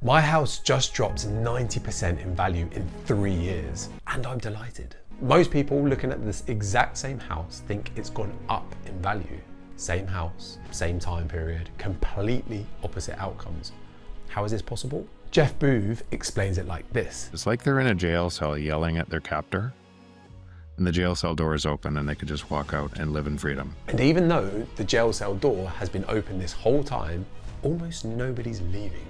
My house just dropped 90% in value in 3 years, and I'm delighted. Most people looking at this exact same house think it's gone up in value. Same house, same time period, completely opposite outcomes. How is this possible? Jeff Booth explains it like this. It's like they're in a jail cell yelling at their captor, and the jail cell door is open and they could just walk out and live in freedom. And even though the jail cell door has been open this whole time, almost nobody's leaving.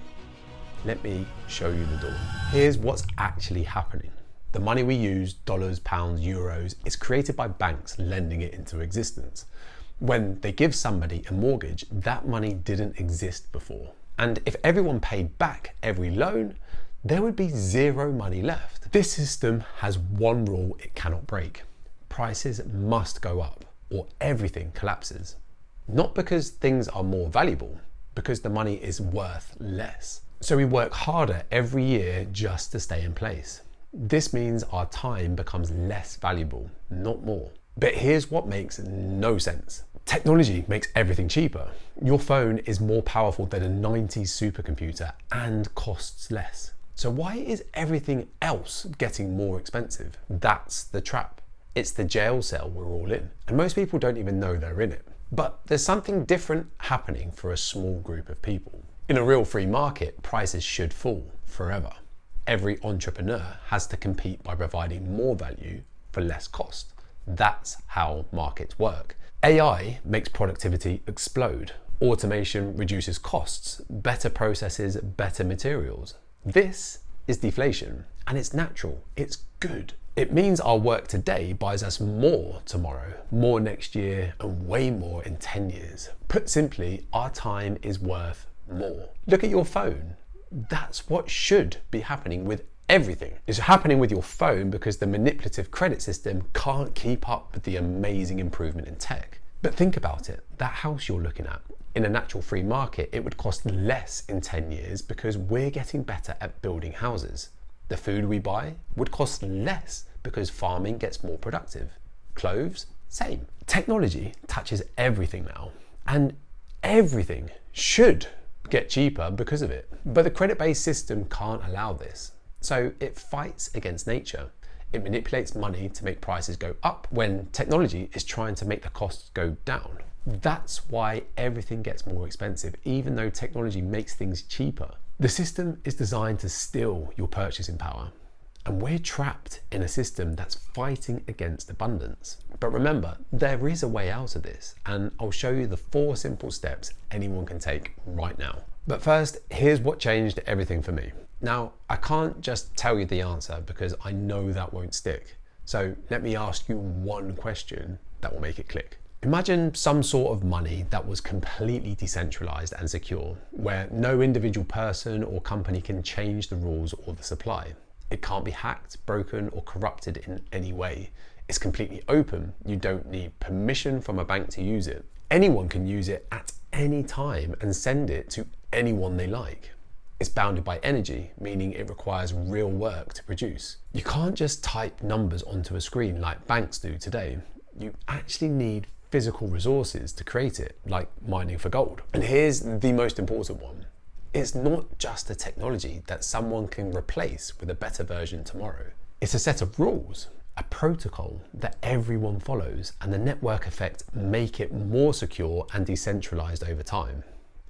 Let me show you the door. Here's what's actually happening. The money we use, dollars, pounds, euros, is created by banks lending it into existence. When they give somebody a mortgage, that money didn't exist before. And if everyone paid back every loan, there would be zero money left. This system has one rule it cannot break. Prices must go up or everything collapses. Not because things are more valuable, because the money is worth less. So we work harder every year just to stay in place. This means our time becomes less valuable, not more. But here's what makes no sense. Technology makes everything cheaper. Your phone is more powerful than a 90s supercomputer and costs less. So why is everything else getting more expensive? That's the trap. It's the jail cell we're all in. And most people don't even know they're in it. But there's something different happening for a small group of people. In a real free market, prices should fall forever. Every entrepreneur has to compete by providing more value for less cost. That's how markets work. AI makes productivity explode. Automation reduces costs, better processes, better materials. This is deflation, and it's natural, it's good. It means our work today buys us more tomorrow, more next year, and way more in 10 years. Put simply, our time is worth more. Look at your phone. That's what should be happening with everything. It's happening with your phone because the manipulative credit system can't keep up with the amazing improvement in tech. But think about it, that house you're looking at, in a natural free market, it would cost less in 10 years because we're getting better at building houses. The food we buy would cost less because farming gets more productive. Clothes, same. Technology touches everything now, and everything should get cheaper because of it. But the credit-based system can't allow this. So it fights against nature. It manipulates money to make prices go up when technology is trying to make the costs go down. That's why everything gets more expensive, even though technology makes things cheaper. The system is designed to steal your purchasing power. And we're trapped in a system that's fighting against abundance. But remember, there is a way out of this, and I'll show you the 4 simple steps anyone can take right now. But first, here's what changed everything for me. Now, I can't just tell you the answer because I know that won't stick. So let me ask you one question that will make it click. Imagine some sort of money that was completely decentralized and secure, where no individual person or company can change the rules or the supply. It can't be hacked, broken, or corrupted in any way. It's completely open. You don't need permission from a bank to use it. Anyone can use it at any time and send it to anyone they like. It's bounded by energy, meaning it requires real work to produce. You can't just type numbers onto a screen like banks do today. You actually need physical resources to create it, like mining for gold. And here's the most important one. It's not just a technology that someone can replace with a better version tomorrow. It's a set of rules, a protocol that everyone follows, and the network effect make it more secure and decentralized over time.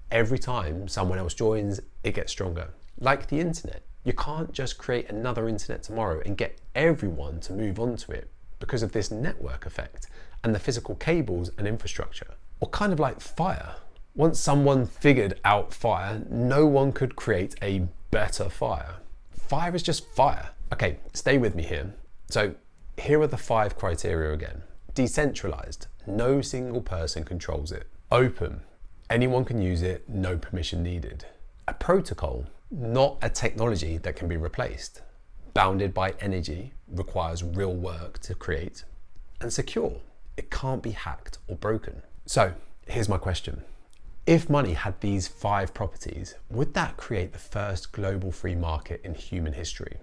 Every time someone else joins, it gets stronger. Like the internet. You can't just create another internet tomorrow and get everyone to move onto it because of this network effect and the physical cables and infrastructure. Or kind of like fire. Once someone figured out fire, no one could create a better fire. Fire is just fire. Okay, stay with me here. So here are the 5 criteria again. Decentralized, no single person controls it. Open, anyone can use it, no permission needed. A protocol, not a technology that can be replaced. Bounded by energy, requires real work to create. And secure, it can't be hacked or broken. So here's my question. If money had these 5 properties, would that create the first global free market in human history?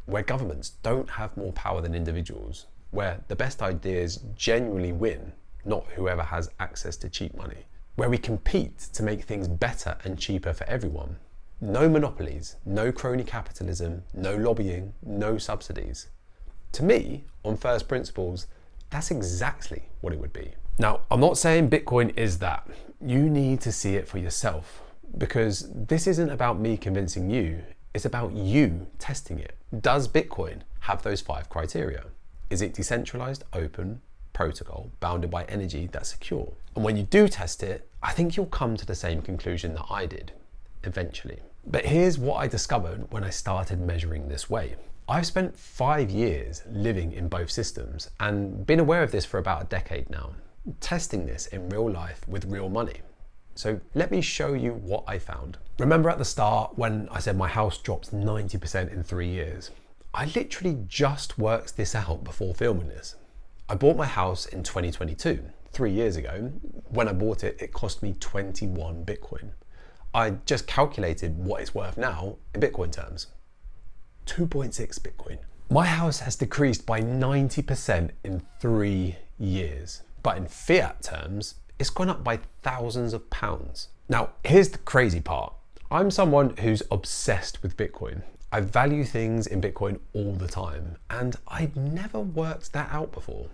Where governments don't have more power than individuals, where the best ideas genuinely win, not whoever has access to cheap money, where we compete to make things better and cheaper for everyone, No monopolies, no crony capitalism, no lobbying, no subsidies. To me, on first principles, that's exactly what it would be. Now, I'm not saying Bitcoin is that. You need to see it for yourself, because this isn't about me convincing you, it's about you testing it. Does Bitcoin have those 5 criteria? Is it decentralized, open, protocol, bounded by energy that's secure? And when you do test it, I think you'll come to the same conclusion that I did, eventually. But here's what I discovered when I started measuring this way. I've spent 5 years living in both systems and been aware of this for about a decade now, testing this in real life with real money. So let me show you what I found. Remember at the start when I said my house dropped 90% in 3 years? I literally just worked this out before filming this. I bought my house in 2022, 3 years ago. When I bought it, it cost me 21 Bitcoin. I just calculated what it's worth now in Bitcoin terms. 2.6 Bitcoin. My house has decreased by 90% in 3 years, but in fiat terms, it's gone up by thousands of pounds. Now, here's the crazy part. I'm someone who's obsessed with Bitcoin. I value things in Bitcoin all the time, and I'd never worked that out before.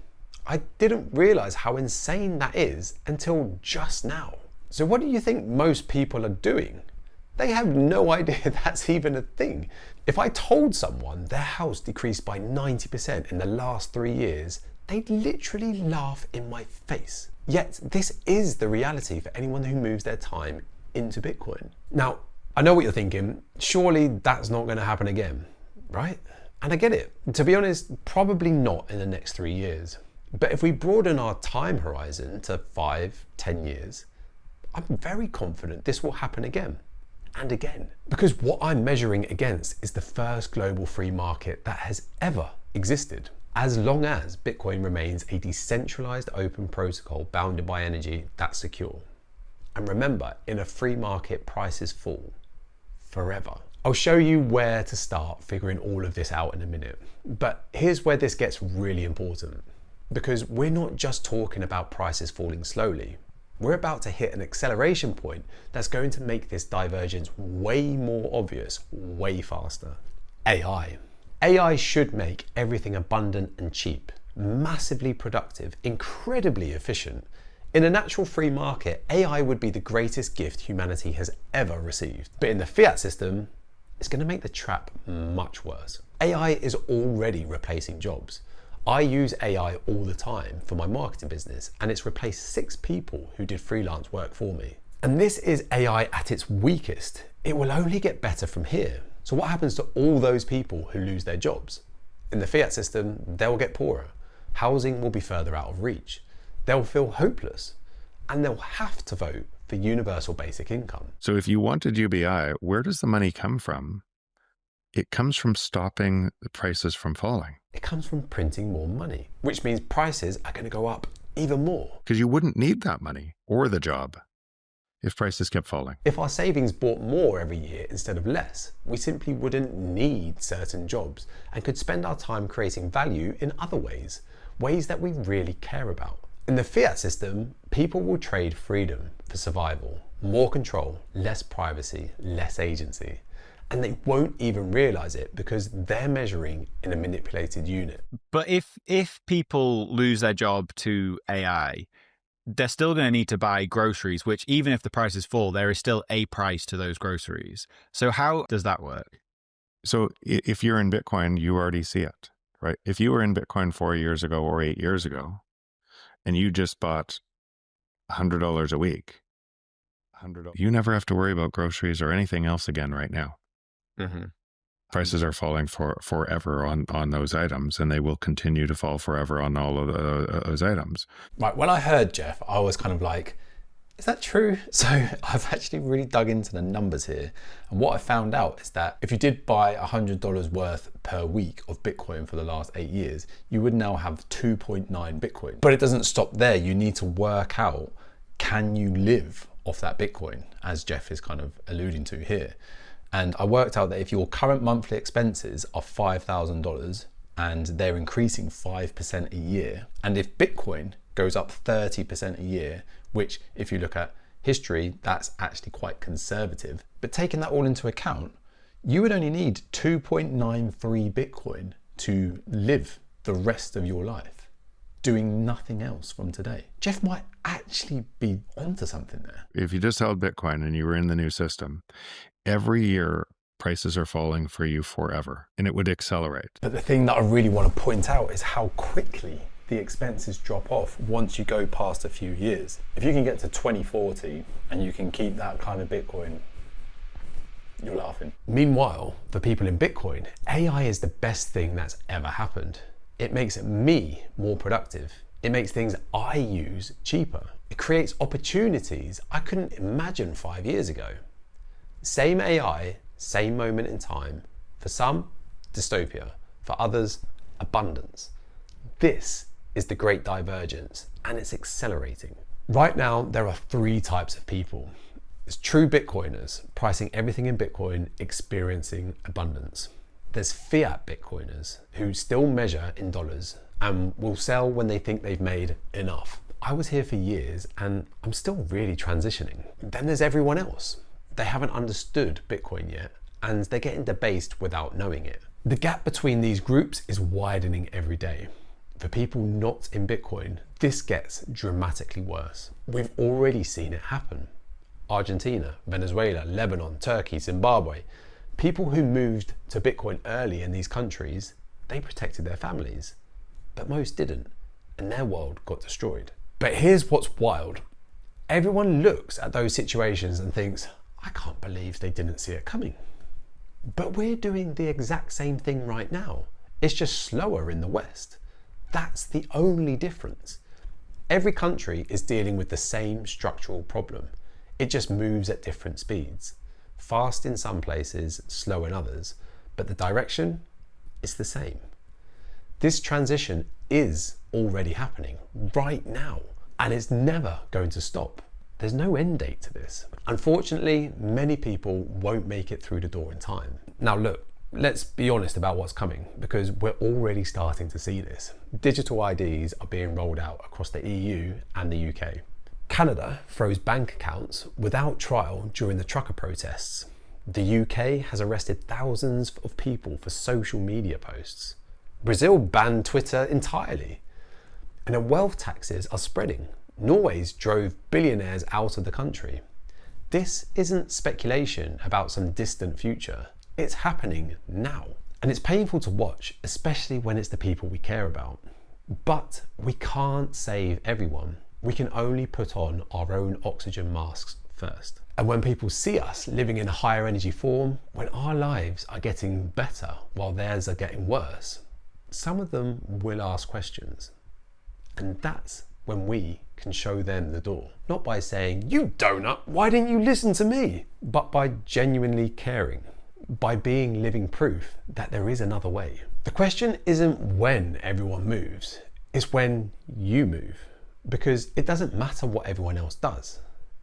I didn't realize how insane that is until just now. So what do you think most people are doing? They have no idea that's even a thing. If I told someone their house decreased by 90% in the last 3 years, they'd literally laugh in my face. Yet this is the reality for anyone who moves their time into Bitcoin. Now, I know what you're thinking. Surely that's not going to happen again, right? And I get it. To be honest, probably not in the next 3 years. But if we broaden our time horizon to 5, 10 years, I'm very confident this will happen again and again. Because what I'm measuring against is the first global free market that has ever existed. As long as Bitcoin remains a decentralized open protocol bounded by energy that's secure. And remember, in a free market, prices fall forever. I'll show you where to start figuring all of this out in a minute. But here's where this gets really important. Because we're not just talking about prices falling slowly. We're about to hit an acceleration point that's going to make this divergence way more obvious, way faster. AI. AI should make everything abundant and cheap, massively productive, incredibly efficient. In a natural free market, AI would be the greatest gift humanity has ever received. But in the fiat system, it's going to make the trap much worse. AI is already replacing jobs. I use AI all the time for my marketing business, and it's replaced 6 people who did freelance work for me. And this is AI at its weakest. It will only get better from here. So what happens to all those people who lose their jobs? In the fiat system, they'll get poorer. Housing will be further out of reach. They'll feel hopeless, and they'll have to vote for universal basic income. So if you wanted UBI, where does the money come from? It comes from stopping the prices from falling. It comes from printing more money, which means prices are going to go up even more. Because you wouldn't need that money or the job if prices kept falling. If our savings bought more every year instead of less, we simply wouldn't need certain jobs and could spend our time creating value in other ways, ways that we really care about. In the fiat system, people will trade freedom for survival, more control, less privacy, less agency. And they won't even realize it because they're measuring in a manipulated unit. But if people lose their job to AI, they're still going to need to buy groceries, which even if the prices fall, there is still a price to those groceries. So how does that work? So if you're in Bitcoin, you already see it, right? If you were in Bitcoin 4 years ago or 8 years ago, and you just bought $100 a week, you never have to worry about groceries or anything else again right now. Mm-hmm. Prices are falling forever on those items, and they will continue to fall forever on all of those items. Right, when I heard Jeff, I was kind of like, is that true? So I've actually really dug into the numbers here. And what I found out is that if you did buy $100 worth per week of Bitcoin for the last 8 years, you would now have 2.9 Bitcoin. But it doesn't stop there. You need to work out, can you live off that Bitcoin, as Jeff is kind of alluding to here. And I worked out that if your current monthly expenses are $5,000 and they're increasing 5% a year, and if Bitcoin goes up 30% a year, which if you look at History, that's actually quite conservative. But taking that all into account, you would only need 2.93 Bitcoin to live the rest of your life, doing nothing else from today. Jeff might actually be onto something there. If you just held Bitcoin and you were in the new system, every year prices are falling for you forever, and it would accelerate. But the thing that I really want to point out is how quickly the expenses drop off once you go past a few years. If you can get to 2040 and you can keep that kind of Bitcoin, you're laughing. Meanwhile, for people in Bitcoin, AI is the best thing that's ever happened. It makes me more productive. It makes things I use cheaper. It creates opportunities I couldn't imagine 5 years ago. Same AI, same moment in time. For some, dystopia. For others, abundance. This is the great divergence, and it's accelerating. Right now, there are 3 types of people. There's true Bitcoiners, pricing everything in Bitcoin, experiencing abundance. There's fiat Bitcoiners who still measure in dollars and will sell when they think they've made enough. I was here for years and I'm still really transitioning. Then there's everyone else. They haven't understood Bitcoin yet and they're getting debased without knowing it. The gap between these groups is widening every day. For people not in Bitcoin, this gets dramatically worse. We've already seen it happen. Argentina, Venezuela, Lebanon, Turkey, Zimbabwe. People who moved to Bitcoin early in these countries, they protected their families, but most didn't, and their world got destroyed. But here's what's wild. Everyone looks at those situations and thinks, I can't believe they didn't see it coming. But we're doing the exact same thing right now. It's just slower in the West. That's the only difference. Every country is dealing with the same structural problem. It just moves at different speeds. Fast in some places, slow in others, but the direction is the same. This transition is already happening right now, and it's never going to stop. There's no end date to this. Unfortunately, many people won't make it through the door in time. Now look, let's be honest about what's coming, because we're already starting to see this. Digital IDs are being rolled out across the EU and the UK. Canada froze bank accounts without trial during the trucker protests. The UK has arrested thousands of people for social media posts. Brazil banned Twitter entirely. And the wealth taxes are spreading. Norway's drove billionaires out of the country. This isn't speculation about some distant future. It's happening now. And it's painful to watch, especially when it's the people we care about. But we can't save everyone. We can only put on our own oxygen masks first. And when people see us living in a higher energy form, when our lives are getting better while theirs are getting worse, some of them will ask questions. And that's when we can show them the door. Not by saying, you donut, why didn't you listen to me? But by genuinely caring, by being living proof that there is another way. The question isn't when everyone moves, it's when you move. Because it doesn't matter what everyone else does.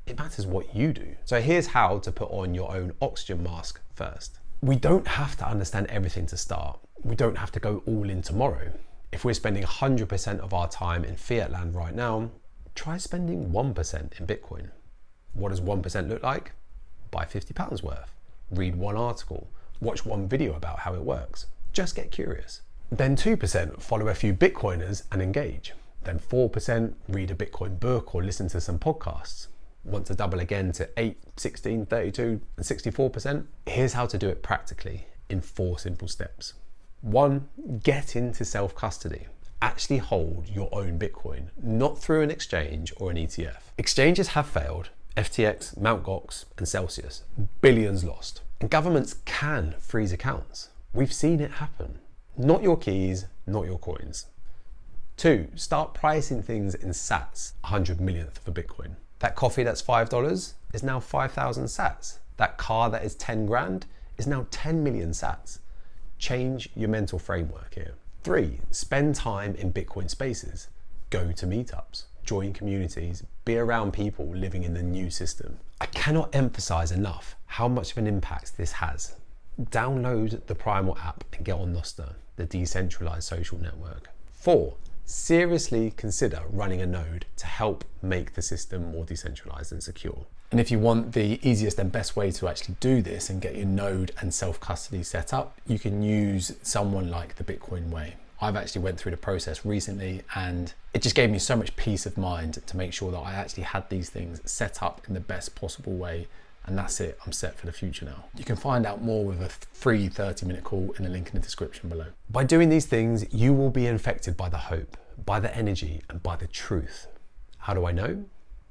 It matters what you do. So here's how to put on your own oxygen mask first. We don't have to understand everything to start. We don't have to go all in tomorrow. If we're spending 100% of our time in fiat land right now, try spending 1% in Bitcoin. What does 1% look like? Buy £50 worth. Read one article. Watch one video about how it works. Just get curious. Then 2%, follow a few Bitcoiners and engage. Then 4%, read a Bitcoin book or listen to some podcasts. Want to double again to 8, 16, 32, and 64%? Here's how to do it practically in 4 simple steps. 1, get into self-custody. Actually hold your own Bitcoin, not through an exchange or an ETF. Exchanges have failed. FTX, Mt. Gox, and Celsius. Billions lost. And governments can freeze accounts. We've seen it happen. Not your keys, not your coins. 2, start pricing things in sats, 100 millionth of a Bitcoin. That coffee that's $5 is now 5,000 sats. That car that is 10 grand is now 10 million sats. Change your mental framework here. 3, spend time in Bitcoin spaces. Go to meetups, join communities, be around people living in the new system. I cannot emphasize enough how much of an impact this has. Download the Primal app and get on Nostr, the decentralized social network. 4, seriously consider running a node to help make the system more decentralized and secure. And if you want the easiest and best way to actually do this and get your node and self-custody set up, you can use someone like the Bitcoin way. I've actually went through the process recently, and it just gave me so much peace of mind to make sure that I actually had these things set up in the best possible way. And that's it, I'm set for the future now. You can find out more with a free 30-minute call in the link in the description below. By doing these things, you will be infected by the hope, by the energy, and by the truth. How do I know?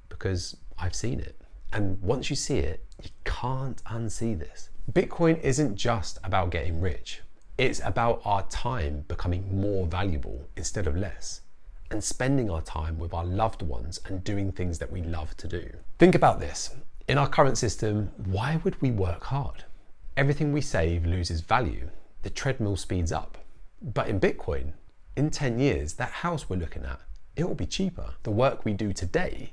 Because I've seen it. And once you see it, you can't unsee this. Bitcoin isn't just about getting rich. It's about our time becoming more valuable instead of less, and spending our time with our loved ones and doing things that we love to do. Think about this. In our current system, why would we work hard? Everything we save loses value. The treadmill speeds up. But in Bitcoin, in 10 years, that house we're looking at, it will be cheaper. The work we do today,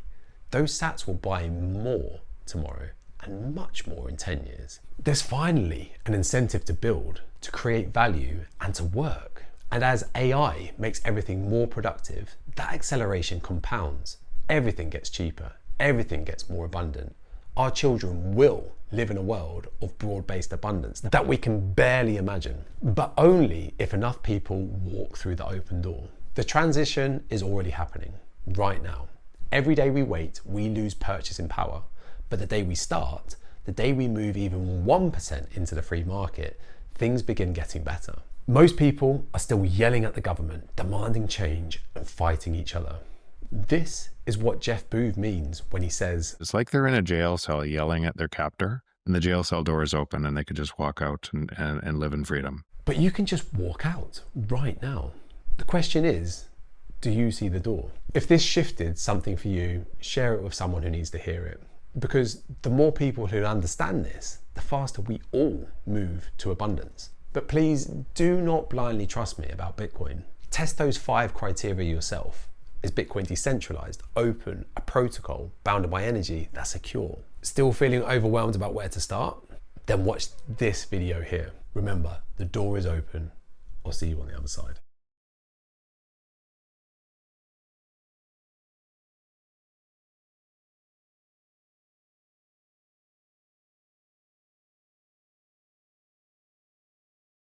those sats will buy more tomorrow and much more in 10 years. There's finally an incentive to build, to create value, and to work. And as AI makes everything more productive, that acceleration compounds. Everything gets cheaper, everything gets more abundant. Our children will live in a world of broad-based abundance that we can barely imagine, but only if enough people walk through the open door. The transition is already happening right now. Every day we wait, we lose purchasing power, but the day we start, the day we move even 1% into the free market, things begin getting better. Most people are still yelling at the government, demanding change and fighting each other. This is what Jeff Booth means when he says, It's like they're in a jail cell yelling at their captor, and the jail cell door is open and they could just walk out and live in freedom. But you can just walk out right now. The question is, do you see the door? If this shifted something for you, share it with someone who needs to hear it. Because the more people who understand this, the faster we all move to abundance. But please do not blindly trust me about Bitcoin. Test those 5 criteria yourself. Is Bitcoin decentralized, open, a protocol bounded by energy that's secure? Still feeling overwhelmed about where to start? Then watch this video here. Remember, the door is open. I'll see you on the other side.